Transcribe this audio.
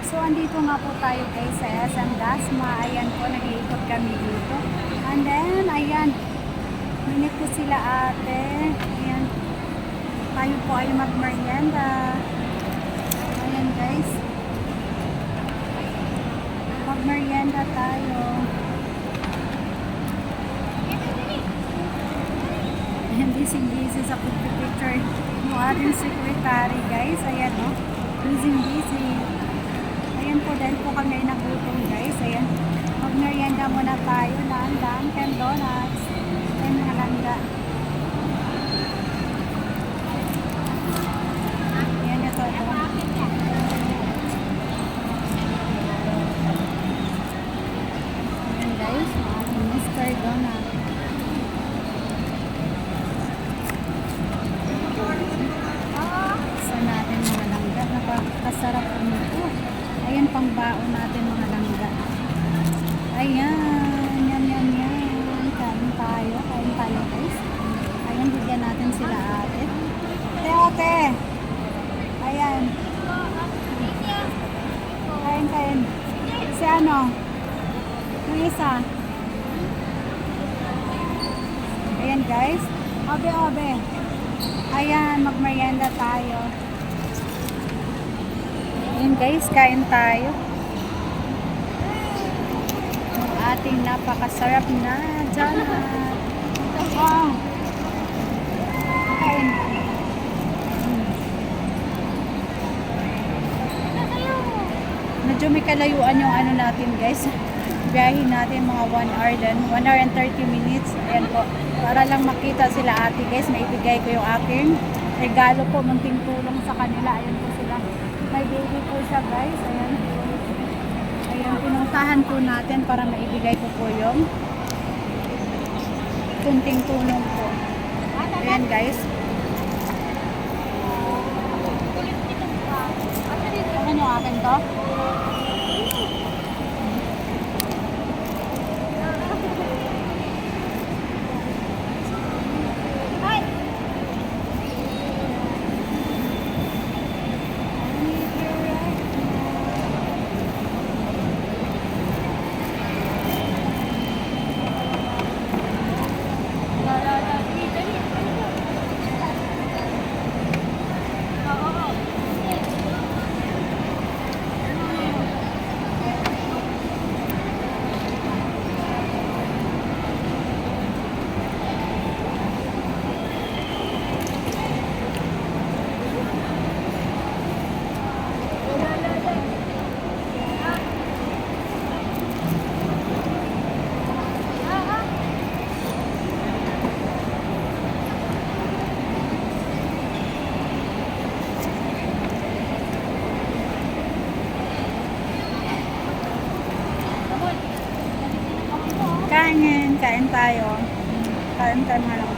So, andito nga po tayo guys sa SM Dasma. Ayan po, nag-iikot kami dito. And then, ayan, minit ko sila ate. Ayan, tayo po ay mag-merienda. Ayan guys, mag-merienda tayo. Ayan, busy sa picture yung ating secretary guys. Ayan o, busy. Ayan po, dahil po kami nagutom guys. Ayan, mag-merienda muna tayo ng Dunkin Donuts and halanda. Ayan, ito. Ayan guys, Mr. Donut. Sa natin mga langga, napakasarap po nito. Ayan, pang baon natin mga langga. Ayan, yum. Kain tayo guys. Ayan, bigyan natin sila ate. Ate. Ayan. Kain. Si ano? Yung isa. Ayan guys. Obe. Ayan, magmerienda tayo. Ayan guys, kain tayo. Ang ating napakasarap na donut. Oh. Kain. Medyo may kalayuan yung ano natin guys. Biyahin natin mga 1 hour din. 1 hour and 30 minutes. Ayan po. Para lang makita sila ate guys. Maibigay ko yung aking regalo po. Munting tulong sa kanila. Ayan po sila. May baby po siya guys. Ayan. Ayan. Pinuntahan po natin para maibigay ko po yung kunting tulong po. Ayan guys. Ano yung akin to? Kain tayo. Kain tayo mga lang.